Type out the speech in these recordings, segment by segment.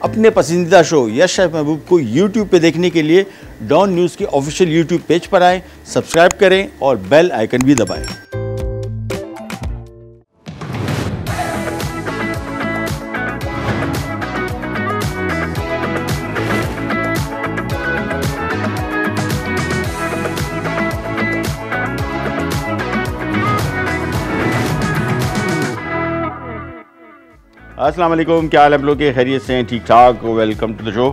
अपने पसंदीदा show yes chef महबूब को यूट्यूब पे देखने के लिए डॉन न्यूज़ के ऑफिशियल यूट्यूब पेज पर आएँ, सब्सक्राइब करें और बेल आइकन भी दबाएं। अस्सलाम वालेकुम, क्या हाल है आप लोग के? खैरियत से हैं? ठीक ठाक। Welcome to the show.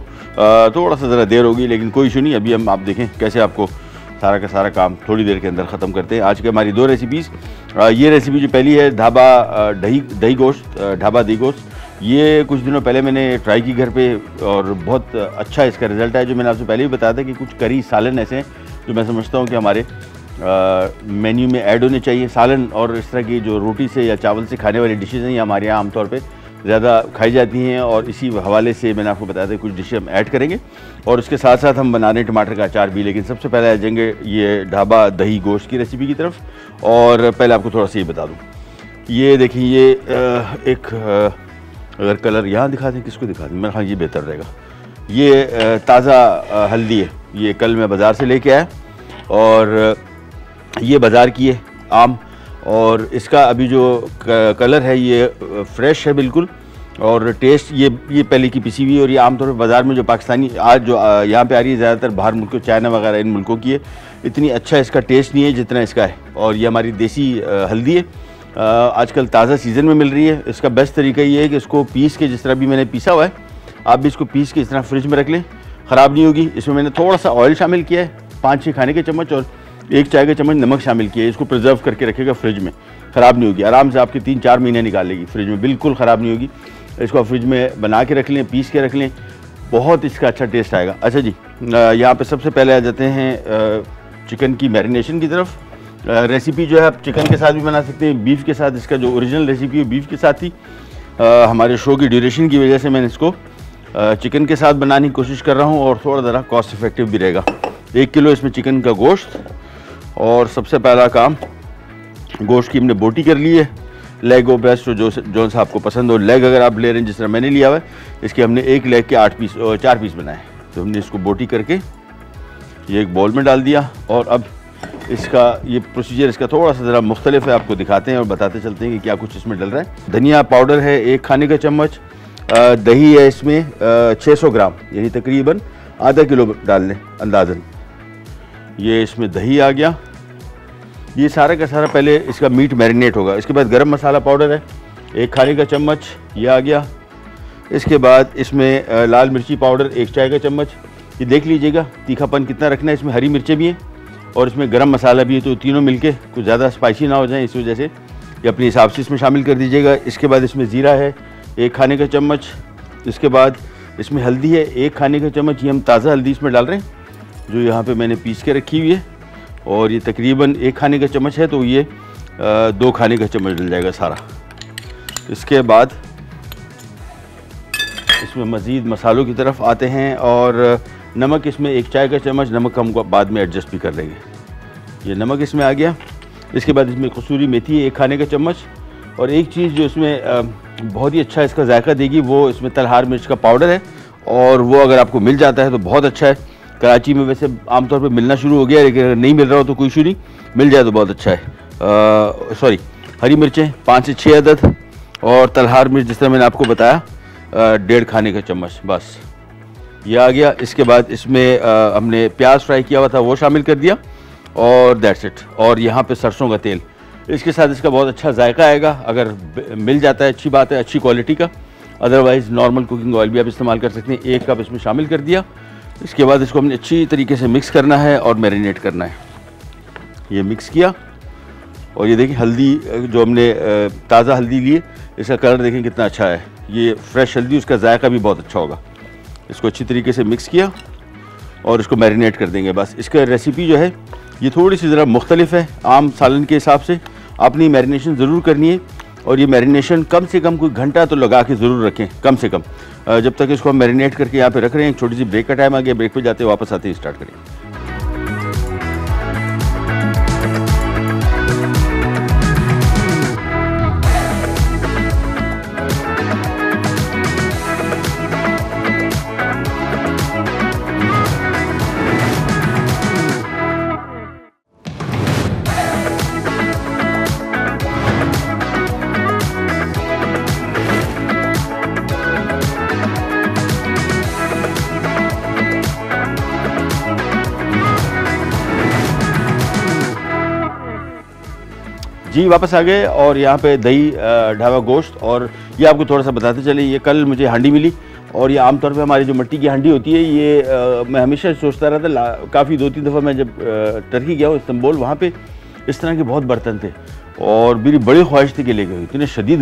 थोड़ा सा ज़रा देर होगी लेकिन कोई इशू नहीं। अभी हम आप देखें कैसे आपको सारा का सारा काम थोड़ी देर के अंदर ख़त्म करते हैं। आज की हमारी दो रेसिपीज़। ये रेसिपी जो पहली है ढाबा दही गोश्त, ढाबा दही गोश्त। ये कुछ दिनों पहले मैंने ट्राई की घर पे और बहुत अच्छा इसका रिज़ल्ट है। जो मैंने आपसे पहले भी बताया था कि कुछ करी सालन ऐसे हैं जो मैं समझता हूँ कि हमारे मेन्यू में ऐड होने चाहिए। सालन और इस तरह की जो रोटी से या चावल से खाने वाली डिशेज़ हैं ये हमारे यहाँ आमतौर पर ज़्यादा खाई जाती हैं और इसी हवाले से मैंने आपको बताया था कुछ डिशें हम ऐड करेंगे और उसके साथ साथ हम बना रहे हैं टमाटर का अचार भी। लेकिन सबसे पहले आ जाएंगे ये ढाबा दही गोश्त की रेसिपी की तरफ। और पहले आपको थोड़ा सा ये बता दूँ, ये देखिए ये एक अगर कलर यहाँ दिखा दें, किसको दिखा दें, मेरा हाँ ये बेहतर रहेगा। ये ताज़ा हल्दी है, ये कल मैं बाज़ार से लेके आया और ये बाज़ार की है आम। और इसका अभी जो कलर है ये फ्रेश है बिल्कुल और टेस्ट ये पहले की पिसी हुई। और ये आमतौर पर बाज़ार में जो पाकिस्तानी आज जो यहाँ पे आ रही है ज़्यादातर बाहर मुल्कों चाइना वगैरह इन मुल्कों की है, इतनी अच्छा इसका टेस्ट नहीं है जितना इसका है। और ये हमारी देसी हल्दी है, आजकल ताज़ा सीज़न में मिल रही है। इसका बेस्ट तरीका ये है कि इसको पीस के, जिस तरह भी मैंने पीसा हुआ है, आप भी इसको पीस के इस तरह फ्रिज में रख लें, ख़राब नहीं होगी। इसमें मैंने थोड़ा सा ऑयल शामिल किया है, 5-6 खाने के चम्मच और 1 चाय का चम्मच नमक शामिल किया है। इसको प्रिजर्व करके रखेगा फ्रिज में, ख़राब नहीं होगी। आराम से आपके 3-4 महीने निकाल लेगी फ्रिज में, बिल्कुल ख़राब नहीं होगी। इसको आप फ्रिज में बना के रख लें, पीस के रख लें, बहुत इसका अच्छा टेस्ट आएगा। अच्छा जी, यहाँ पे सबसे पहले आ जाते हैं चिकन की मैरिनेशन की तरफ। रेसिपी जो है आप चिकन के साथ भी बना सकते हैं, बीफ के साथ। इसका जो ओरिजिनल रेसिपी है बीफ के साथ थी। हमारे शो की ड्यूरेशन की वजह से मैंने इसको चिकन के साथ बनाने की कोशिश कर रहा हूँ और थोड़ा ज़रा कॉस्ट इफेक्टिव भी रहेगा। 1 किलो इसमें चिकन का गोश्त। और सबसे पहला काम, गोश्त की हमने बोटी कर ली है, लेग और ब्रेस्ट जो सा आपको पसंद हो। लेग अगर आप ले रहे हैं जिस तरह मैंने लिया हुआ है, इसके हमने एक लेग के 4 पीस बनाए। तो हमने इसको बोटी करके ये एक बाउल में डाल दिया। और अब इसका ये प्रोसीजर इसका थोड़ा सा ज़रा मुख्तलिफ है, आपको दिखाते हैं और बताते चलते हैं कि क्या कुछ इसमें डल रहा है। धनिया पाउडर है 1 खाने का चम्मच, दही है इसमें 600 ग्राम, यानी तकरीबन आधा किलो डाल लें अंदाज़न। ये इसमें दही आ गया। ये सारा का सारा पहले इसका मीट मैरिनेट होगा। इसके बाद गरम मसाला पाउडर है 1 खाने का चम्मच, ये आ गया। इसके बाद इसमें लाल मिर्ची पाउडर 1 चाय का चम्मच। ये देख लीजिएगा तीखापन कितना रखना है। इसमें हरी मिर्चें भी हैं और इसमें गरम मसाला भी है, तो तीनों मिलके कुछ ज़्यादा स्पाइसी ना हो जाए, इस वजह से ये अपने हिसाब से इसमें शामिल कर दीजिएगा। इसके बाद इसमें ज़ीरा है 1 खाने का चम्मच। इसके बाद इसमें हल्दी है 1 खाने का चम्मच। ये हम ताज़ा हल्दी इसमें डाल रहे हैं जो यहाँ पे मैंने पीस के रखी हुई है। और ये तकरीबन 1 खाने का चम्मच है, तो ये 2 खाने का चम्मच डल जाएगा सारा। इसके बाद इसमें मज़ीद मसालों की तरफ आते हैं और नमक इसमें 1 चाय का चम्मच। नमक हम बाद में एडजस्ट भी कर लेंगे। ये नमक इसमें आ गया। इसके बाद इसमें कसूरी मेथी है 1 खाने का चम्मच। और एक चीज़ जो इसमें बहुत ही अच्छा इसका जायका देगी वो इसमें तलहार मिर्च का पाउडर है, और वो अगर आपको मिल जाता है तो बहुत अच्छा है। कराची में वैसे आमतौर पे मिलना शुरू हो गया है, लेकिन अगर नहीं मिल रहा हो तो कोई इशू नहीं, मिल जाए तो बहुत अच्छा है। हरी मिर्चें 5 से 6 अदद और तलहार मिर्च जिस तरह मैंने आपको बताया 1.5 खाने का चम्मच, बस ये आ गया। इसके बाद इसमें हमने प्याज फ्राई किया हुआ था वो शामिल कर दिया और दैट्स इट। और यहाँ पे सरसों का तेल, इसके साथ इसका बहुत अच्छा जायका आएगा। अगर मिल जाता है अच्छी बात है, अच्छी क्वालिटी का। अदरवाइज़ नॉर्मल कुकिंग ऑयल भी आप इस्तेमाल कर सकते हैं। 1 कप इसमें शामिल कर दिया। इसके बाद इसको हमने अच्छी तरीके से मिक्स करना है और मैरिनेट करना है। ये मिक्स किया और ये देखिए हल्दी जो हमने ताज़ा हल्दी ली है, इसका कलर देखें कितना अच्छा है। ये फ्रेश हल्दी, उसका जायका भी बहुत अच्छा होगा। इसको अच्छी तरीके से मिक्स किया और इसको मैरिनेट कर देंगे बस। इसका रेसिपी जो है ये थोड़ी सी ज़रा मुख्तलिफ है आम सालन के हिसाब से। आपने मैरिनेशन ज़रूर करनी है और ये मैरिनेशन कम से कम कोई घंटा तो लगा के ज़रूर रखें, कम से कम। जब तक इसको हम मैरिनेट करके यहाँ पे रख रहे हैं, एक छोटी सी ब्रेक का टाइम आ गया, ब्रेक पे जाते वापस आते ही स्टार्ट करें। जी वापस आ गए और यहाँ पे दही ढाबा गोश्त। और ये आपको थोड़ा सा बताते चले, ये कल मुझे हांडी मिली और ये आमतौर पे हमारी जो मिट्टी की हांडी होती है ये मैं हमेशा सोचता रहता, काफ़ी 2-3 दफ़ा मैं जब टर्की गया हूँ इस्तांबुल, वहाँ पे इस तरह के बहुत बर्तन थे और मेरी बड़ी ख्वाहिश थी कि लेके, इतने शदीद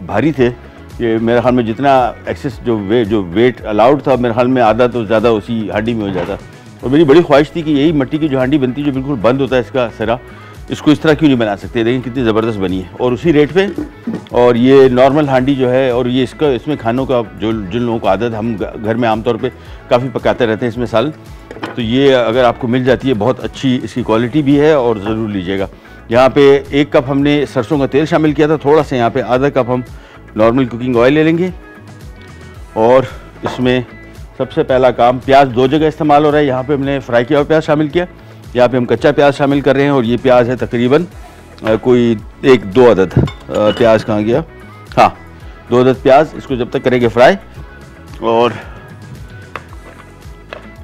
भारी थे कि मेरे ख्याल में जितना एक्सेस जो वेट अलाउड था, मेरे ख्याल में आधा तो ज़्यादा उसी हांडी में हो जाता। और मेरी बड़ी ख्वाहिश थी कि यही मिट्टी की जो हांडी बनती है जो बिल्कुल बंद होता है इसका सिरा, इसको इस तरह क्यों नहीं बना सकते। देखें कितनी ज़बरदस्त बनी है और उसी रेट पे। और ये नॉर्मल हांडी जो है, और ये इसमें खानों का जिन लोगों को आदत, हम घर में आमतौर पे काफ़ी पकाते रहते हैं इसमें सालन, तो ये अगर आपको मिल जाती है बहुत अच्छी इसकी क्वालिटी भी है और ज़रूर लीजिएगा। यहाँ पे 1 कप हमने सरसों का तेल शामिल किया था, थोड़ा सा यहाँ पे आधा कप हम नॉर्मल कुकिंग ऑयल ले लेंगे। और इसमें सबसे पहला काम, प्याज 2 जगह इस्तेमाल हो रहा है। यहाँ पे हमने फ्राई किया हुआ प्याज शामिल किया, यहाँ पे हम कच्चा प्याज शामिल कर रहे हैं और ये प्याज है तकरीबन कोई 1-2 अदद। प्याज कहाँ गया, हाँ 2 अदद प्याज। इसको जब तक करेंगे फ्राई। और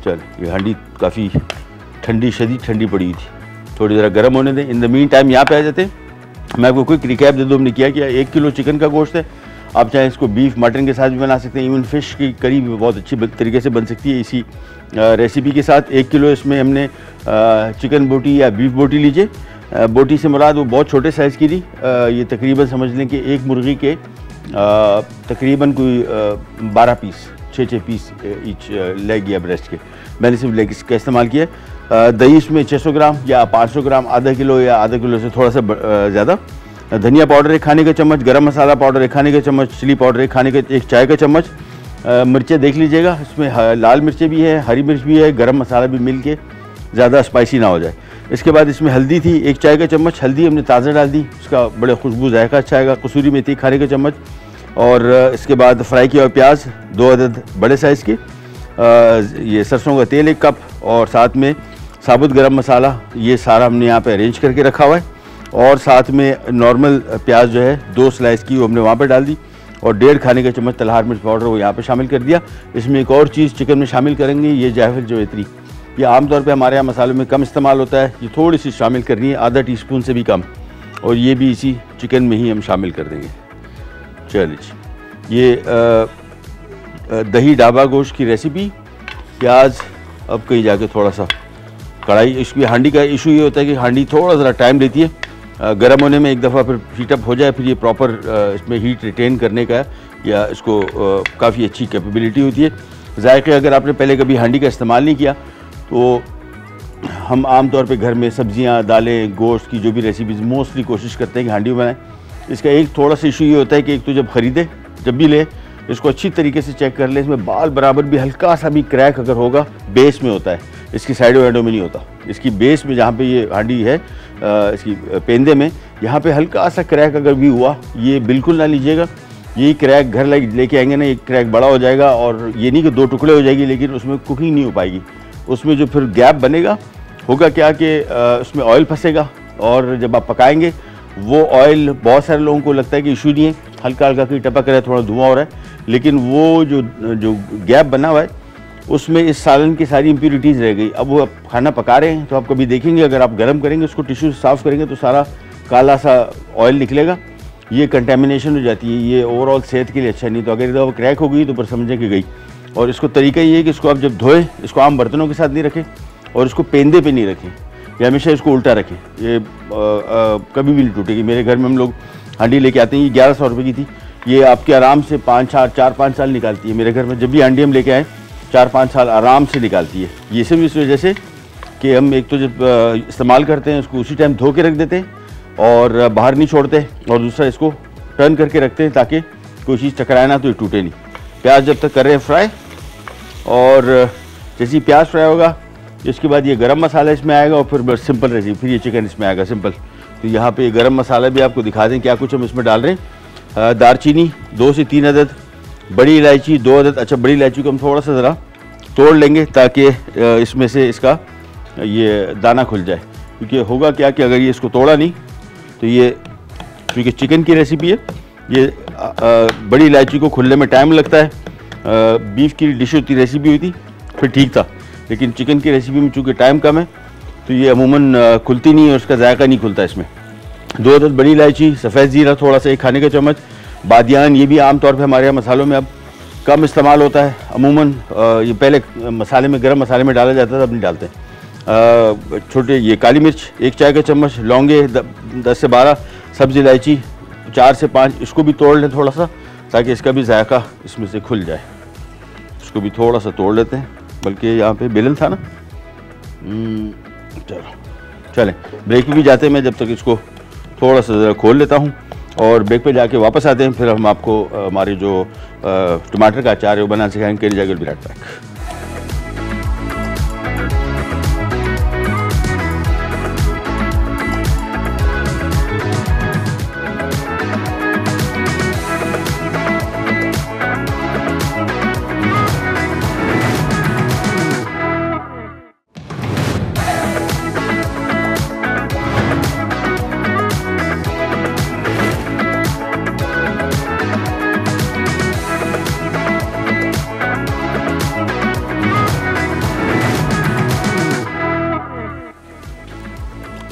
चल ये हांडी काफ़ी शदीद ठंडी पड़ी थी, थोड़ी ज़रा गर्म होने दें। इन द मीन टाइम यहाँ पे आ जाते हैं, मैं आपको क्विक रिकैप दे दूँ। हमने क्या किया, 1 किलो चिकन का गोश्त है, आप चाहें इसको बीफ मटन के साथ भी बना सकते हैं, इवन फिश की करी भी बहुत अच्छी तरीके से बन सकती है इसी रेसिपी के साथ। 1 किलो इसमें हमने चिकन बोटी या बीफ बोटी लीजिए। बोटी से मुराद वो बहुत छोटे साइज़ की थी, ये तकरीबन समझ लें कि एक मुर्गी के तकरीबन कोई 12 पीस, 6 पीस ईच लेग या ब्रेस्ट के, मैंने सिर्फ लेग का इस्तेमाल किया। दही इसमें 600 ग्राम या 500 ग्राम, आधा किलो या आधा किलो से थोड़ा सा ज़्यादा। धनिया पाउडर 1 खाने का चम्मच, गरम मसाला पाउडर 1 खाने का चम्मच, चिली पाउडर 1 खाने का 1 चाय का चम्मच। मिर्चें देख लीजिएगा, इसमें लाल मिर्चें भी है, हरी मिर्च भी है, गरम मसाला भी मिल के ज़्यादा स्पाइसी ना हो जाए। इसके बाद इसमें हल्दी थी 1 चाय का चम्मच, हल्दी हमने ताज़ा डाल दी, उसका बड़े खुशबू जायका अच्छा आएगा। कसूरी मेथी 1 खाने का चम्मच। और इसके बाद फ्राई किया हुआ प्याज 2 अदद बड़े साइज़ के। ये सरसों का तेल 1 कप और साथ में साबुत गरम मसाला, ये सारा हमने यहाँ पे अरेंज करके रखा हुआ है। और साथ में नॉर्मल प्याज जो है 2 स्लाइस की वो हमने वहाँ पे डाल दी और 1.5 खाने का चम्मच तलहार मिर्च पाउडर वो यहाँ पे शामिल कर दिया। इसमें एक और चीज़ चिकन में शामिल करेंगे, ये जायफल जवैत्री, ये आमतौर पे हमारे यहाँ मसालों में कम इस्तेमाल होता है, ये थोड़ी सी शामिल करनी है, आधा टीस्पून से भी कम, और ये भी इसी चिकन में ही हम शामिल कर देंगे। चलिए, ये दही ढाबा गोश्त की रेसिपी। प्याज अब कहीं जाके थोड़ा सा कढ़ाई, इसकी हांडी का इशू ये होता है कि हांडी थोड़ा ज़रा टाइम लेती है गर्म होने में, एक दफ़ा फिर हीटअप हो जाए फिर ये प्रॉपर इसमें हीट रिटेन करने का या इसको काफ़ी अच्छी कैपेबिलिटी होती है। जायके अगर आपने पहले कभी हांडी का इस्तेमाल नहीं किया तो हम आम तौर पे घर में सब्जियां, दालें, गोश्त की जो भी रेसिपीज़ मोस्टली कोशिश करते हैं कि हांडी में बनाएं। इसका एक थोड़ा सा इशू ये होता है कि एक तो जब ख़रीदे, जब भी ले, इसको अच्छी तरीके से चेक कर लें, इसमें बाल बराबर भी हल्का सा भी क्रैक अगर होगा बेस में होता है, इसकी साइडों वाइडों में नहीं होता। इसकी बेस में जहाँ पे ये हांडी है इसकी पेंदे में, यहाँ पे हल्का सा क्रैक अगर भी हुआ, ये बिल्कुल ना लीजिएगा। यही क्रैक घर लेके आएंगे ना, ये क्रैक बड़ा हो जाएगा और ये नहीं कि 2 टुकड़े हो जाएगी, लेकिन उसमें कुकिंग नहीं हो पाएगी। उसमें जो फिर गैप बनेगा, होगा क्या कि उसमें ऑयल फंसेगा और जब आप पकाएंगे वो ऑयल, बहुत सारे लोगों को लगता है कि इशू नहीं है, हल्का हल्का कहीं टपक रहा है, थोड़ा धुआं हो रहा है, लेकिन वो जो गैप बना हुआ है उसमें इस सालन की सारी इम्प्यूरिटीज़ रह गई। अब वो आप खाना पका रहे हैं तो आप कभी देखेंगे, अगर आप गर्म करेंगे उसको टिश्यू से साफ़ करेंगे तो सारा काला सा ऑयल निकलेगा, ये कंटेमिनेशन हो जाती है, ये ओवरऑल सेहत के लिए अच्छा नहीं। तो अगर इधर क्रैक हो गई तो फिर समझें कि गई। और इसको तरीका ये है कि इसको आप जब धोएं, इसको आम बर्तनों के साथ नहीं रखें और इसको पेंदे पे नहीं रखें, या हमेशा इसको उल्टा रखें, ये कभी भी नहीं टूटेगी। मेरे घर में हम लोग हांडी लेके आते हैं, ये 1100 रुपये की थी, ये आपके आराम से 4-5 साल निकालती है। मेरे घर में जब भी हांडी हम लेके आए 4-5 साल आराम से निकालती है। ये सिर्फ इस वजह से कि हम एक तो जब इस्तेमाल करते हैं उसको उसी टाइम धो के रख देते हैं और बाहर नहीं छोड़ते, और दूसरा इसको टर्न करके रखते हैं ताकि कोई चीज़ टकराए ना तो ये टूटे नहीं। प्याज जब तक कर रहे हैं फ्राई, और जैसे ही प्याज फ्राई होगा इसके बाद ये गरम मसाला इसमें आएगा और फिर बस सिंपल रेसिपी, फिर ये चिकन इसमें आएगा सिंपल। तो यहाँ पे गरम मसाला भी आपको दिखा दें क्या कुछ हम इसमें डाल रहे हैं। दारचीनी 2 से 3 अदद, बड़ी इलायची 2 अदद। अच्छा, बड़ी इलायची को हम थोड़ा सा ज़रा तोड़ लेंगे ताकि इसमें से इसका ये दाना खुल जाए, क्योंकि होगा क्या कि अगर ये इसको तोड़ा नहीं तो ये, क्योंकि चिकन की रेसिपी है, ये बड़ी इलायची को खुलने में टाइम लगता है। बीफ की डिश होती रेसिपी हुई थी फिर ठीक था, लेकिन चिकन की रेसिपी में चूँकि टाइम कम है तो ये अमूमन खुलती नहीं है, उसका जायका नहीं खुलता इसमें। 2 अदद बड़ी इलायची, सफ़ेद ज़ीरा थोड़ा सा 1 खाने का चम्मच, बादियान, ये भी आमतौर पे हमारे यहाँ मसालों में अब कम इस्तेमाल होता है। अमूमन ये पहले मसाले में, गरम मसाले में डाला जाता था, अब नहीं डालते। छोटे ये काली मिर्च 1 चाय का चम्मच, लौंगे 10 से 12, सब्ज़ इलायची 4 से 5, इसको भी तोड़ लें थोड़ा सा ताकि इसका भी जायका इसमें से खुल जाए। इसको भी थोड़ा सा तोड़ लेते हैं, बल्कि यहाँ पे बेलन था ना। चलो चलें, ब्रेक पे भी जाते हैं, मैं जब तक इसको थोड़ा सा ज़रा खोल लेता हूँ और ब्रेक पे जाके वापस आते हैं। फिर हम आपको हमारे जो टमाटर का अचार है वो बना सिखाएंगे। के लिए विराट पैक।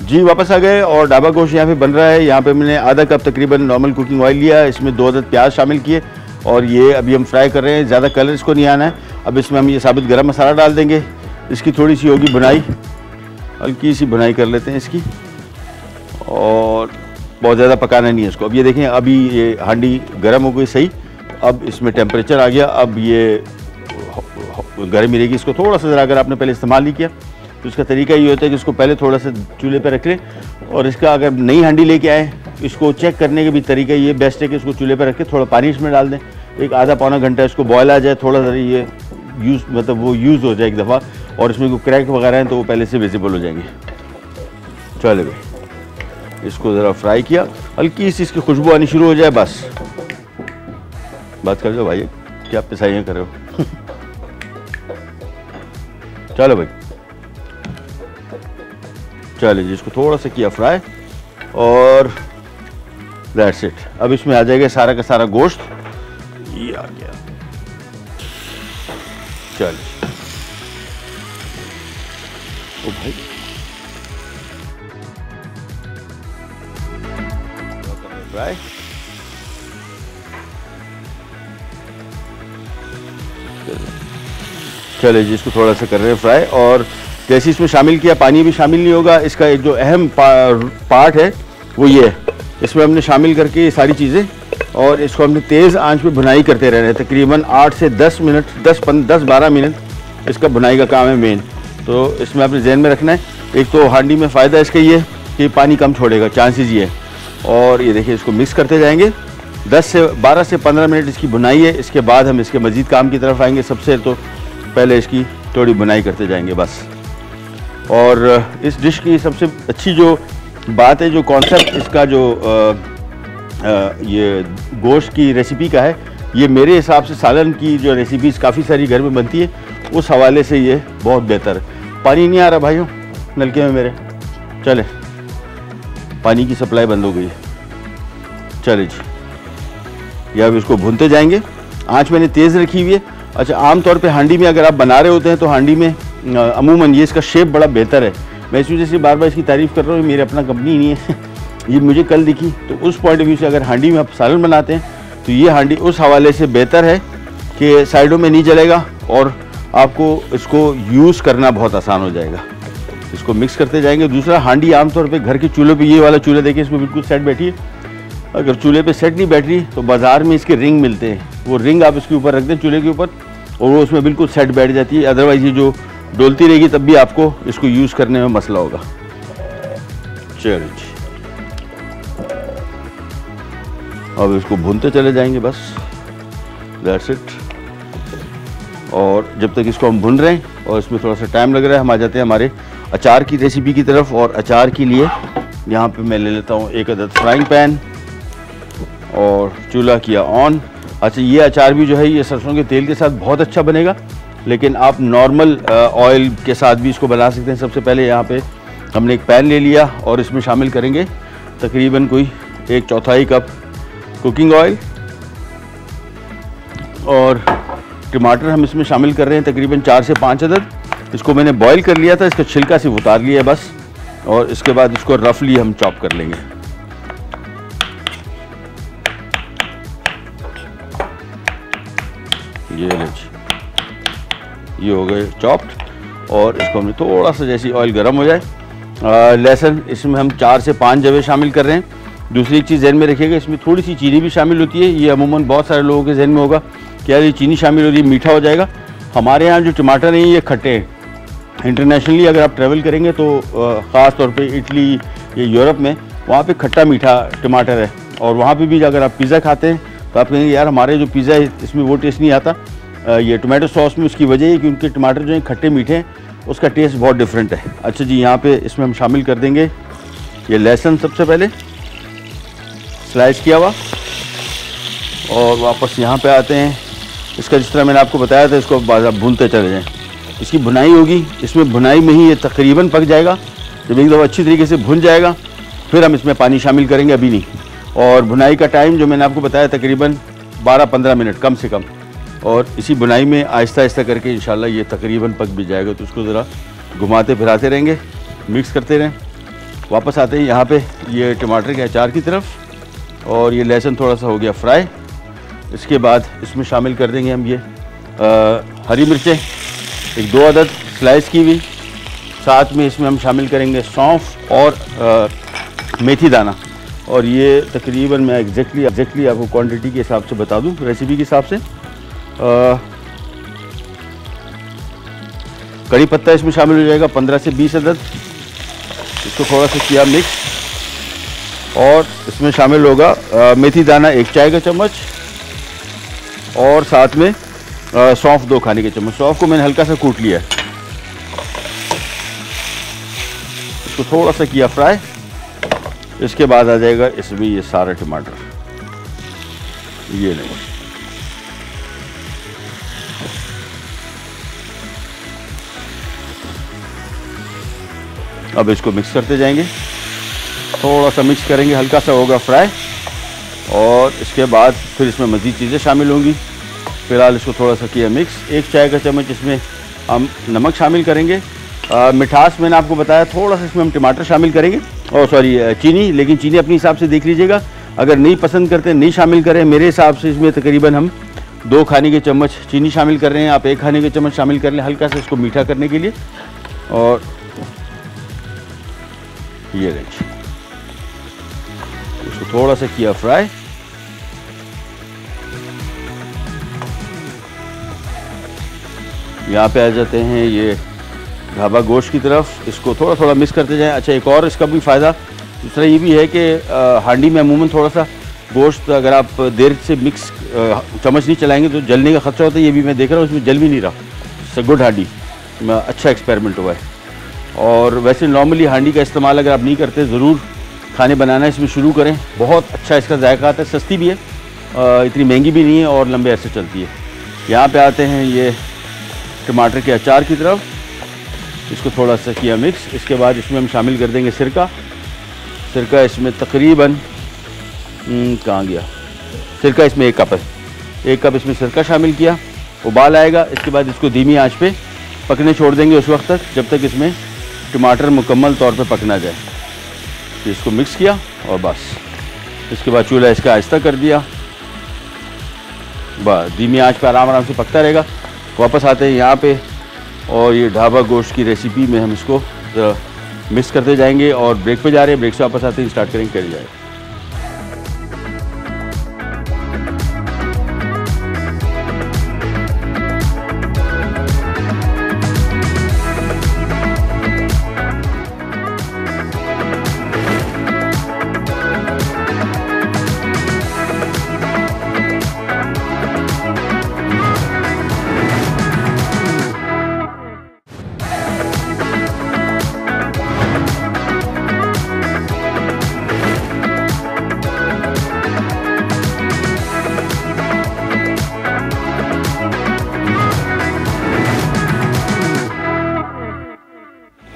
जी वापस आ गए और ढाबा गोश्त यहाँ पे बन रहा है। यहाँ पे मैंने आधा कप तकरीबन नॉर्मल कुकिंग ऑयल लिया है, इसमें 2 अदद प्याज शामिल किए और ये अभी हम फ्राई कर रहे हैं। ज़्यादा कलर इसको नहीं आना है। अब इसमें हम ये साबित गरम मसाला डाल देंगे। इसकी थोड़ी सी होगी भुनाई, हल्की सी भुनाई कर लेते हैं इसकी, और बहुत ज़्यादा पकाना नहीं है इसको। अब ये देखें, अभी ये हांडी गर्म हो गई सही। अब इसमें टेम्परेचर आ गया, अब ये गर्म ही रहेगी। इसको थोड़ा सा ज़रा अगर आपने पहले इस्तेमाल नहीं किया तो इसका तरीका ये होता है कि इसको पहले थोड़ा सा चूल्हे पे रख लें, और इसका अगर नई हांडी लेके आए, इसको चेक करने का भी तरीका ये बेस्ट है कि इसको चूल्हे पे रख के थोड़ा पानी इसमें डाल दें। एक आधा पौना घंटा इसको बॉयल आ जाए, थोड़ा सा ये मतलब वो यूज़ हो जाए एक दफ़ा, और इसमें कोई क्रैक वगैरह हैं तो वो पहले से विजिबल हो जाएंगे। चले भाई, इसको ज़रा फ्राई किया, हल्की सी इसकी खुशबू आनी शुरू हो जाए, बस बात कर दो भाई, क्या पिसाइयाँ कर रहे हो। चलो भाई, चलिए जी, इसको थोड़ा सा किया फ्राई और दैट्स इट। अब इसमें आ जाएगा सारा का सारा गोश्त, ये आ गया। चलिए ओ भाई, फ्राई चलिए जी, इसको थोड़ा सा कर रहे हैं फ्राई, और जैसे इसमें शामिल किया, पानी भी शामिल नहीं होगा। इसका एक जो अहम पार्ट है वो ये है, इसमें हमने शामिल करके ये सारी चीज़ें, और इसको हमने तेज़ आंच पे भुनाई करते रहना है। तकरीबन 8 से 10 मिनट, 10-12 मिनट इसका भुनाई का काम है मेन। तो इसमें आपने जहन में रखना है, एक तो हांडी में फ़ायदा इसका ये है कि पानी कम छोड़ेगा, चांसेस ये है। और ये देखिए, इसको मिक्स करते जाएंगे। 12 से 15 मिनट इसकी भुनाई है। इसके बाद हम इसके मज़ीद काम की तरफ आएंगे। सबसे तो पहले इसकी थोड़ी भुनाई करते जाएंगे बस। और इस डिश की सबसे अच्छी जो बात है, जो कॉन्सेप्ट इसका जो ये गोश्त की रेसिपी का है, ये मेरे हिसाब से सालन की जो रेसिपीज़ काफ़ी सारी घर में बनती है, उस हवाले से ये बहुत बेहतर है। पानी नहीं आ रहा भाइयों नलके में मेरे, चले, पानी की सप्लाई बंद हो गई है। चले जी, या अब इसको भूनते जाएंगे। आँच मैंने तेज़ रखी हुई है। अच्छा, आमतौर पे हांडी में अगर आप बना रहे होते हैं तो हांडी में अमूमन ये इसका शेप बड़ा बेहतर है। मैं इस वजह से बार बार इसकी तारीफ़ कर रहा हूँ, मेरे अपना कंपनी नहीं है। ये मुझे कल दिखी, तो उस पॉइंट ऑफ व्यू से अगर हांडी में आप सालन बनाते हैं तो ये हांडी उस हवाले से बेहतर है कि साइडों में नहीं जलेगा और आपको इसको यूज़ करना बहुत आसान हो जाएगा। इसको मिक्स करते जाएंगे। दूसरा, हांडी आमतौर पे घर के चूल्हे पे, ये वाला चूल्हा देखिए, इसमें बिल्कुल सेट बैठी है। अगर चूल्हे पे सेट नहीं बैठ रही तो बाज़ार में इसके रिंग मिलते हैं, वो रिंग आप इसके ऊपर रख दें चूल्हे के ऊपर, और वो उसमें बिल्कुल सेट बैठ जाती है। अदरवाइज़ ये जो डोलती रहेगी तब भी आपको इसको यूज़ करने में मसला होगा। चलिए, अब इसको भूनते चले जाएंगे बस, दैट्स इट। और जब तक इसको हम भून रहे हैं और इसमें थोड़ा सा टाइम लग रहा है, हम आ जाते हैं हमारे अचार की रेसिपी की तरफ। और अचार के लिए यहाँ पे मैं ले लेता हूँ 1 अदद फ्राइंग पैन और चूल्हा किया ऑन। अच्छा, ये अचार भी जो है ये सरसों के तेल के साथ बहुत अच्छा बनेगा, लेकिन आप नॉर्मल ऑयल के साथ भी इसको बना सकते हैं। सबसे पहले यहाँ पे हमने एक पैन ले लिया और इसमें शामिल करेंगे तकरीबन कोई 1/4 कप कुकिंग ऑयल, और टमाटर हम इसमें शामिल कर रहे हैं तकरीबन 4 से 5 अदद। इसको मैंने बॉईल कर लिया था, इसका छिलका सिर्फ उतार लिया है बस, और इसके बाद इसको रफली हम चॉप कर लेंगे। ये लीजिए, ये हो गए चॉप्ड। और इसको हमने थोड़ा सा जैसे ऑयल गर्म हो जाए, लहसुन इसमें हम 4 से 5 जवे शामिल कर रहे हैं। दूसरी चीज़ जहन में रखिएगा, इसमें थोड़ी सी चीनी भी शामिल होती है। ये अमूमन बहुत सारे लोगों के जहन में होगा कि यार ये चीनी शामिल हो रही है, मीठा हो जाएगा। हमारे यहाँ जो टमाटर हैं ये खट्टे हैं। इंटरनेशनली अगर आप ट्रैवल करेंगे तो ख़ास तौर पे इटली या यूरोप में, वहाँ पे खट्टा मीठा टमाटर है। और वहाँ पे भी अगर आप पिज़्ज़ा खाते हैं तो आप कहेंगे यार हमारे जो पिज़्ज़ा है इसमें वो टेस्ट नहीं आता। ये टमाटो सॉस में उसकी वजह है कि उनके टमाटर जो हैं खट्टे मीठे हैं, उसका टेस्ट बहुत डिफरेंट है। अच्छा जी, यहाँ पे इसमें हम शामिल कर देंगे ये लहसुन सबसे पहले स्लाइस किया हुआ। और वापस यहाँ पे आते हैं, इसका जिस तरह मैंने आपको बताया था, इसको आप भूनते चले जाएँ। इसकी भुनाई होगी, इसमें भुनाई में ही ये तकरीबन पक जाएगा। जब एक दफ़ा अच्छी तरीके से भुन जाएगा फिर हम इसमें पानी शामिल करेंगे, अभी नहीं। और भुनाई का टाइम जो मैंने आपको बताया तकरीबन 12-15 मिनट कम से कम। और इसी बुनाई में आहिस्ता आहिस्ता करके इंशाल्लाह ये तकरीबन पक भी जाएगा। तो उसको ज़रा घुमाते फिराते रहेंगे, मिक्स करते रहें। वापस आते हैं यहाँ पे ये टमाटर के अचार की तरफ। और ये लहसुन थोड़ा सा हो गया फ्राई। इसके बाद इसमें शामिल कर देंगे हम ये हरी मिर्चें 1-2 अदद स्लाइस की हुई। साथ में इसमें हम शामिल करेंगे सौंफ और मेथी दाना। और ये तकरीबन मैं एग्जैक्टली आपको क्वांटिटी के हिसाब से बता दूं, रेसिपी के हिसाब से। कड़ी पत्ता इसमें शामिल हो जाएगा 15 से 20 अदद। इसको थोड़ा सा किया मिक्स। और इसमें शामिल होगा मेथी दाना 1 चाय का चम्मच। और साथ में सौंफ 2 खाने के चम्मच। सौंफ को मैंने हल्का सा कूट लिया है। इसको थोड़ा सा किया फ्राई। इसके बाद आ जाएगा इसमें ये सारा टमाटर, ये नहीं। अब इसको मिक्स करते जाएंगे, थोड़ा सा मिक्स करेंगे, हल्का सा होगा फ्राई। और इसके बाद फिर इसमें मज़ीद चीज़ें शामिल होंगी। फ़िलहाल इसको थोड़ा सा किया मिक्स। 1 चाय का चम्मच इसमें हम नमक शामिल करेंगे। मिठास मैंने आपको बताया, थोड़ा सा इसमें हम टमाटर शामिल करेंगे, और सॉरी चीनी। लेकिन चीनी अपने हिसाब से देख लीजिएगा, अगर नहीं पसंद करते नहीं शामिल करें। मेरे हिसाब से इसमें तकरीबन हम 2 खाने के चम्मच चीनी शामिल कर रहे हैं। आप 1 खाने के चम्मच शामिल कर लें, हल्का सा इसको मीठा करने के लिए। और ये देखिए, इसको थोड़ा सा किया फ्राई। यहाँ पे आ जाते हैं ये ढाबा गोश्त की तरफ। इसको थोड़ा थोड़ा मिक्स करते जाएं। अच्छा, एक और इसका भी फ़ायदा दूसरा ये भी है कि हांडी में अमूमन थोड़ा सा गोश्त अगर आप देर से मिक्स चम्मच नहीं चलाएंगे तो जलने का खतरा होता है। ये भी मैं देख रहा हूँ, इसमें जल भी नहीं रहा। इट्स गुड हांडी, अच्छा एक्सपेरिमेंट हुआ है। और वैसे नॉर्मली हांडी का इस्तेमाल अगर आप नहीं करते, ज़रूर खाने बनाना इसमें शुरू करें। बहुत अच्छा इसका जायका आता है, सस्ती भी है, इतनी महंगी भी नहीं है और लंबे अरसे चलती है। यहाँ पे आते हैं ये टमाटर के अचार की तरफ। इसको थोड़ा सा किया मिक्स। इसके बाद इसमें हम शामिल कर देंगे सिरका। सिरका इसमें तकरीबन कहाँ गया, सिरका इसमें 1 कप है। 1 कप इसमें सिरका शामिल किया। उबाल आएगा, इसके बाद इसको धीमी आंच पे पकने छोड़ देंगे उस वक्त तक जब तक इसमें टमाटर मुकम्मल तौर पे पक ना जाए। तो इसको मिक्स किया और बस। इसके बाद चूल्हा इसका आहिस्ता कर दिया, बस धीमी आंच पे आराम आराम से पकता रहेगा। वापस आते हैं यहाँ पे और ये ढाबा गोश्त की रेसिपी में हम इसको मिक्स करते जाएंगे। और ब्रेक पे जा रहे हैं, ब्रेक से वापस आते हैं, स्टार्ट करेंगे, कर जाएगा।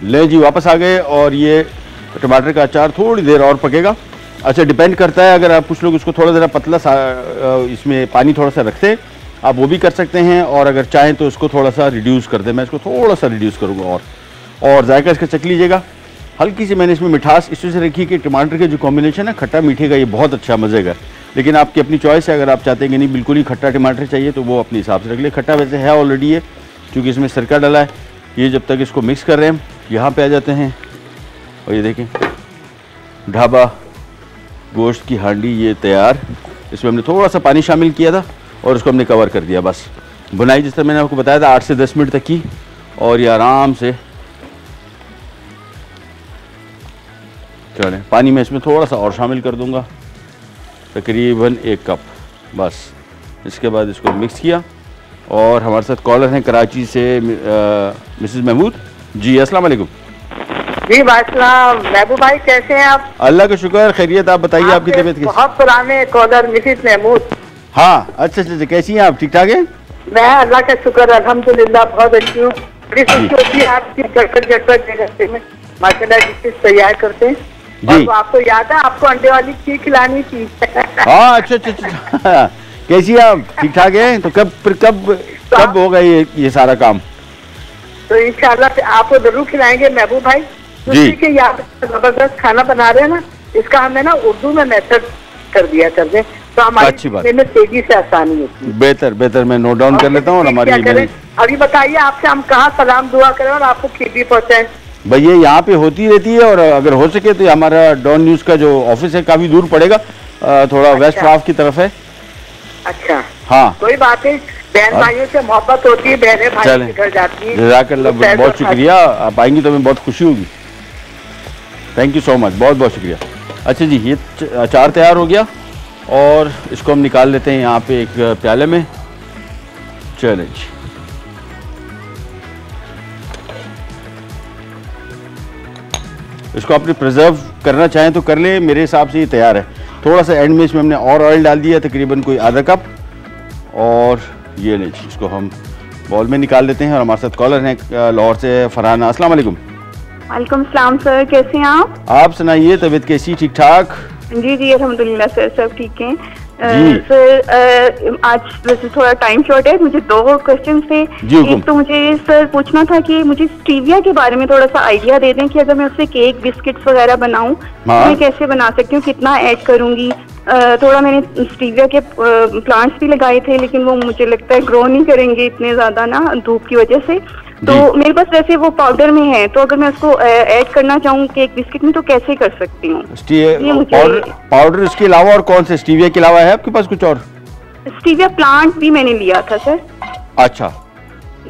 ले जी, वापस आ गए। और ये टमाटर का अचार थोड़ी देर और पकेगा। अच्छा, डिपेंड करता है, अगर आप कुछ लोग इसको थोड़ा ज़रा पतला सा इसमें पानी थोड़ा सा रखते हैं, आप वो भी कर सकते हैं। और अगर चाहें तो इसको थोड़ा सा रिड्यूस कर दें। मैं इसको थोड़ा सा रिड्यूस करूँगा। और जायका इसका चख लीजिएगा। हल्की सी मैंने इसमें मिठास इस वजह से रखी कि टमाटर के जो कॉम्बिनेशन है खट्टा मीठे का, ये बहुत अच्छा मज़े का। लेकिन आपकी अपनी चॉइस है। अगर आप चाहते हैं कि नहीं बिल्कुल ही खट्टा टमाटर चाहिए तो वो अपने हिसाब से रख ले। खट्टा वैसे है ऑलरेडी है क्योंकि इसमें सिरका डला है। ये जब तक इसको मिक्स कर रहे हैं यहाँ पे आ जाते हैं और ये देखें ढाबा गोश्त की हांडी ये तैयार। इसमें हमने थोड़ा सा पानी शामिल किया था और इसको हमने कवर कर दिया। बस बुनाई जिस तरह मैंने आपको बताया था 8 से 10 मिनट तक की, और ये आराम से चलें। पानी में इसमें थोड़ा सा और शामिल कर दूंगा, तकरीबन 1 कप। बस इसके बाद इसको मिक्स किया। और हमारे साथ कॉलर हैं कराची से मिसेस महमूद जी। अस्सलाम वालेकुम। जी वालेकुम। महबूब भाई कैसे हैं आप? अल्लाह का शुक्र, खैरियत। आप बताइए आपकी तबीयत कैसी? बहुत पुराने कॉलर मिसेस महमूद। हाँ अच्छा अच्छा, कैसी हैं आप? ठीक ठाक हैं? मैं अल्लाह का शुक्र अल्हम्दुलिल्लाह बहुत अच्छी हूँ। बड़ी खुशी होती है आपकी झटपट में माशाल्लाह डिशेस तैयार करते हैं। और वो आपको याद है आपको अंडे वाली खीर खिलानी थी। हाँ अच्छा अच्छा अच्छा। कैसी है आप? ठीक ठाक हैं? तो कब होगा ये सारा काम? तो इंशाल्लाह आपको जरूर खिलाएंगे महबूब भाई। जी के याद जबरदस्त खाना बना रहे हैं ना, इसका हमें ना उर्दू में मेथड कर दिया कर दें तो हमारी अच्छी बात में तेजी से आसानी होती है। बेहतर मैं नोट डाउन कर लेता हूँ। और हमारी अभी बताइए आपसे हम कहाँ सलाम दुआ करें और आपको खीर भी पहुँचाएं? भैया यहाँ पे होती रहती है, और अगर हो सके तो हमारा डॉन न्यूज़ का जो ऑफिस है काफ़ी दूर पड़ेगा, थोड़ा वेस्ट हाफ की तरफ है। अच्छा हाँ कोई बात नहीं, बहन भाइयों से मोहब्बत होती है, बहनें भाई के घर जाती हैं। जज़ाकल्लाह, बहुत शुक्रिया। आप आएंगी तो हमें बहुत खुशी होगी। थैंक यू सो मच, बहुत बहुत शुक्रिया। अच्छा जी, ये अचार तैयार हो गया और इसको हम निकाल लेते हैं यहाँ पे एक प्याले में। चलें जी, इसको आपने प्रिजर्व करना चाहें तो कर ले, मेरे हिसाब से ये तैयार है। थोड़ा सा एंड में इसमें हमने और ऑयल डाल दिया, तकरीबन कोई आधा कप। और ये ले जी, इसको हम बॉल में निकाल लेते हैं। और हमारे साथ कॉलर हैं लाहौर से फरहाना। अस्सलाम वालेकुम। वालेकुम सलाम सर, कैसे हैं आप? आप सुनाइए, तबीयत कैसी? ठीक ठाक? जी जी अल्हम्दुलिल्लाह सर, सब ठीक हैं। जी। सर आज वैसे थोड़ा टाइम शॉर्ट है, मुझे 2 क्वेश्चन थे। एक तो मुझे सर पूछना था कि मुझे स्टीविया के बारे में थोड़ा सा आइडिया दे दें कि अगर मैं उससे केक बिस्किट्स वगैरह बनाऊं तो मैं कैसे बना सकती हूँ, कितना ऐड करूंगी? थोड़ा मैंने स्टीविया के प्लांट्स भी लगाए थे, लेकिन वो मुझे लगता है ग्रो नहीं करेंगे इतने ज्यादा ना धूप की वजह से। तो मेरे पास वैसे वो पाउडर में है, तो अगर मैं उसको ऐड करना चाहूँ केक बिस्किट में तो कैसे कर सकती हूँ? पाउडर इसके अलावा और कौन से स्टीविया के अलावा है आपके पास कुछ और? स्टीविया प्लांट भी मैंने लिया था सर। अच्छा,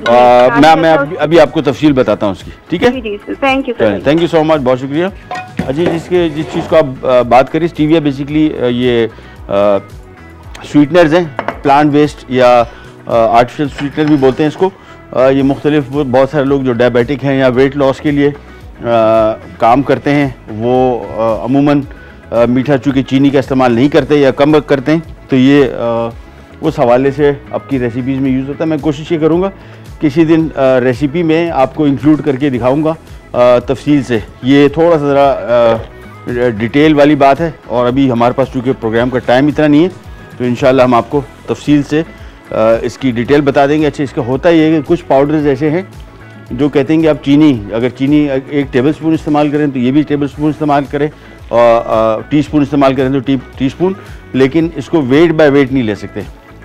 मैं अभी आपको तफसील बताता हूँ उसकी, ठीक है? जी sir, thank you sir. Thank you so much, बहुत शुक्रिया। अच्छा, जिस चीज़ को आप बात करें, स्टीविया बेसिकली ये स्वीटनर्स हैं, प्लांट वेस्ट या आर्टिफिशियल स्वीटनर भी बोलते हैं इसको। ये मुख्तलिफ बहुत सारे लोग जो डायबिटिक हैं या वेट लॉस के लिए काम करते हैं, वो अमूमन मीठा चूँकि चीनी का इस्तेमाल नहीं करते या कम करते हैं, तो ये उस हवाले से आपकी रेसिपीज़ में यूज़ होता है। मैं कोशिश ये करूँगा किसी दिन रेसिपी में आपको इंक्लूड करके दिखाऊँगा तफसील से। ये थोड़ा सा ज़रा डिटेल वाली बात है, और अभी हमारे पास चूँकि प्रोग्राम का टाइम इतना नहीं है, तो इंशाल्लाह हम आपको तफसील से इसकी डिटेल बता देंगे। अच्छा, इसका होता ये है कि कुछ पाउडर्स ऐसे हैं जो कहते हैं कि आप अगर चीनी 1 टेबलस्पून इस्तेमाल करें तो ये भी टेबलस्पून इस्तेमाल करें, और टीस्पून इस्तेमाल करें तो टीस्पून, लेकिन इसको वेट बाय वेट नहीं ले सकते।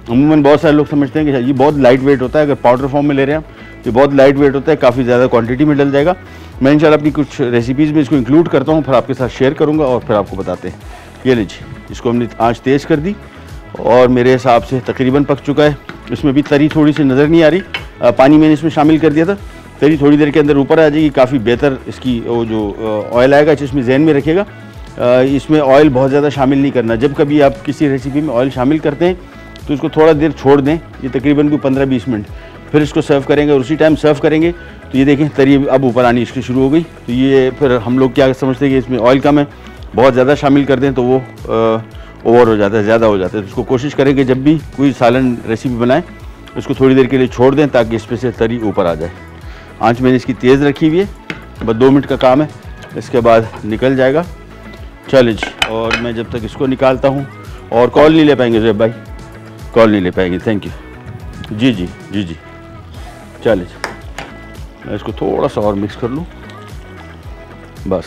अमूमन बहुत सारे लोग समझते हैं कि ये बहुत लाइट वेट होता है, अगर पाउडर फॉर्म में ले रहे हैं आप, ये बहुत लाइट वेट होता है, काफ़ी ज़्यादा क्वांटिटी में डल जाएगा। मैं इंशाल्लाह अपनी कुछ रेसिपीज़ में इसको इंक्लूड करता हूँ, फिर आपके साथ शेयर करूँगा और फिर आपको बताते हैं। ये लीजिए, इसको हमने आँच तेज़ कर दी और मेरे हिसाब से तकरीबन पक चुका है। इसमें भी तरी थोड़ी सी नज़र नहीं आ रही, पानी मैंने इसमें शामिल कर दिया था। तरी थोड़ी देर के अंदर ऊपर आ जाएगी, काफ़ी बेहतर इसकी वो जो ऑयल आएगा, इसमें जहन में रखिएगा, इसमें ऑयल बहुत ज़्यादा शामिल नहीं करना। जब कभी आप किसी रेसिपी में ऑयल शामिल करते हैं तो इसको थोड़ा देर छोड़ दें, ये तकरीबन कोई 15-20 मिनट, फिर इसको सर्व करेंगे। और उसी टाइम सर्व करेंगे तो ये देखें तरी अब ऊपर आनी इसकी शुरू हो गई। तो ये फिर हम लोग क्या समझते हैं कि इसमें ऑयल कम है, बहुत ज़्यादा शामिल कर दें तो वो ओवर हो जाता है, ज़्यादा हो जाता है। तो उसको कोशिश करें कि जब भी कोई सालन रेसिपी बनाएं उसको थोड़ी देर के लिए छोड़ दें ताकि इस पर से तरी ऊपर आ जाए। आँच मैंने इसकी तेज़ रखी हुई है, बस 2 मिनट का काम है, इसके बाद निकल जाएगा। चलिए जी, और मैं जब तक इसको निकालता हूँ, और कॉल नहीं ले पाएंगे ज़ेब भाई, कॉल नहीं ले पाएंगे, थैंक यू। जी जी जी जी, चलिए मैं इसको थोड़ा सा और मिक्स कर लूँ, बस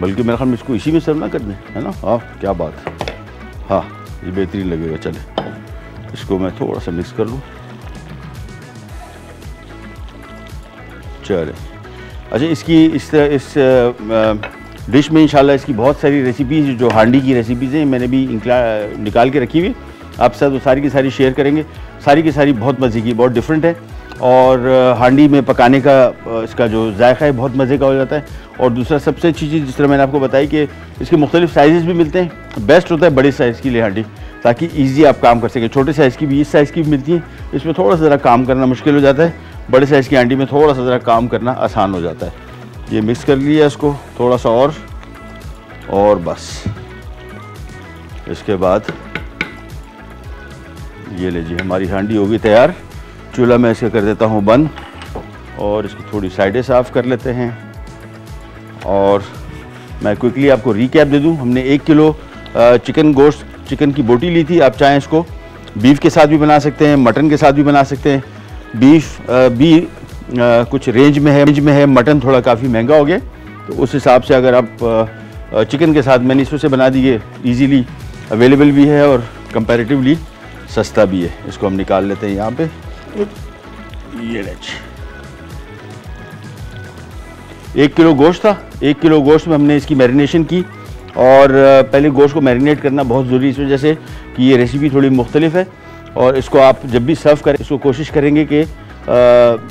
बल्कि मेरे ख्याल में इसको इसी में सर्व ना कर दें, है ना। हाँ क्या बात है, हाँ ये बेहतरीन लगेगा। चले इसको मैं थोड़ा सा मिक्स कर लूँ। चले अच्छा, इसकी इस डिश में इंशाल्लाह इसकी बहुत सारी रेसिपीज़, जो हांडी की रेसिपीज़ हैं, मैंने भी निकाल के रखी हुई आप साथ, वो सारी की सारी शेयर करेंगे। सारी की सारी बहुत मज़े की, बहुत डिफरेंट है, और हांडी में पकाने का इसका जो जायका है बहुत मज़े का हो जाता है। और दूसरा सबसे अच्छी चीज़, जिस तरह मैंने आपको बताई कि इसके मुख्तलिफ साइज़ भी मिलते हैं। बेस्ट होता है बड़े साइज़ की लिए हांडी, ताकि ईजी आप काम कर सकें। छोटे साइज़ की भी इस साइज़ की भी मिलती है, इसमें थोड़ा सा ज़रा काम करना मुश्किल हो जाता है। बड़े साइज़ की हांडी में थोड़ा सा ज़रा काम करना आसान हो जाता है। ये मिक्स कर लिया इसको थोड़ा सा और बस इसके बाद ये लीजिए हमारी हांडी होगी तैयार। चूल्हा मैं इसका कर देता हूँ बंद, और इसकी थोड़ी साइडें साफ़ कर लेते हैं। और मैं क्विकली आपको रिकैप दे दूँ, हमने 1 किलो चिकन की बोटी ली थी। आप चाहें इसको बीफ के साथ भी बना सकते हैं, मटन के साथ भी बना सकते हैं। बीफ भी कुछ रेंज में है, मटन थोड़ा काफ़ी महंगा हो गया, तो उस हिसाब से अगर आप चिकन के साथ, मैंने इसमें बना दी है, ईजीली अवेलेबल भी है और कंपैरेटिवली सस्ता भी है। इसको हम निकाल लेते हैं यहाँ पे। ये लीजिए 1 किलो गोश्त था। 1 किलो गोश्त में हमने इसकी मैरिनेशन की, और पहले गोश्त को मैरिनेट करना बहुत ज़रूरी है, इस वजह से कि ये रेसिपी थोड़ी मुख्तलिफ है। और इसको आप जब भी सर्व करें, इसको कोशिश करेंगे कि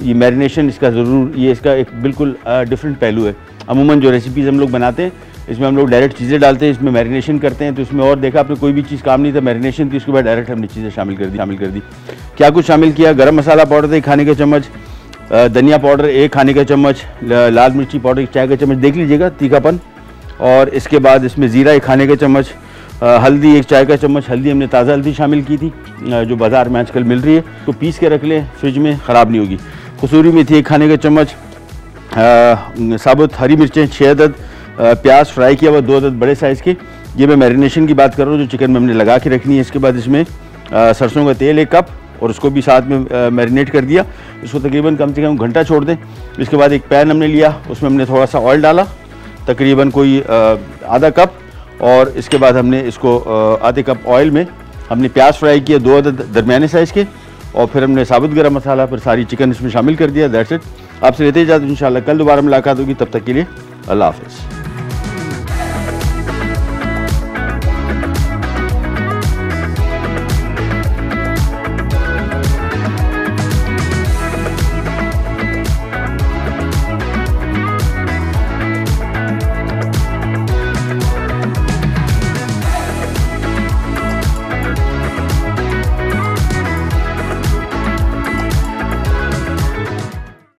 ये मैरिनेशन इसका ज़रूर, ये इसका एक बिल्कुल डिफरेंट पहलू है। अमूमन जो रेसिपीज़ हम लोग बनाते हैं, इसमें हम लोग डायरेक्ट चीज़ें डालते हैं, इसमें मैरिनेशन करते हैं। तो इसमें और देखा आपने कोई भी चीज़ काम नहीं था, मैरिनेशन थी, उसके बाद डायरेक्ट हमने चीज़ें शामिल कर दी। क्या कुछ शामिल किया? गरम मसाला पाउडर 1 खाने का चम्मच, धनिया पाउडर 1 खाने का चम्मच, लाल मिर्ची पाउडर 1 चाय का चम्मच, देख लीजिएगा तीखापन। और इसके बाद इसमें ज़ीरा 1 खाने का चम्मच, हल्दी 1 चाय का चम्मच। हल्दी हमने ताज़ा हल्दी शामिल की थी, जो बाज़ार में आजकल मिल रही है, तो पीस के रख लें, फ्रिज में ख़राब नहीं होगी। कसूरी मेथी 1 खाने का चम्मच, साबुत हरी मिर्चें 6 अदद, प्याज फ्राई किया हुआ 2 अदद बड़े साइज़ के। ये मैं मैरिनेशन की बात कर रहा हूँ, जो चिकन में हमने लगा के रखनी है। इसके बाद इसमें सरसों का तेल 1 कप, और उसको भी साथ में मैरिनेट कर दिया। इसको तकरीबन कम से कम घंटा छोड़ दें। इसके बाद एक पैन हमने लिया, उसमें हमने थोड़ा सा ऑयल डाला, तकरीबन कोई आधा कप, और इसके बाद हमने इसको आधे कप ऑयल में हमने प्याज फ्राई किया 2 अदद दरमियाने साइज़ के, और फिर हमने साबुत गरम मसाला, फिर सारी चिकन इसमें शामिल कर दिया। That's it. आपसे लेते इजाज़त, इंशाल्लाह कल दोबारा मुलाकात होगी। तब तक के लिए अल्लाह हाफ़िज़।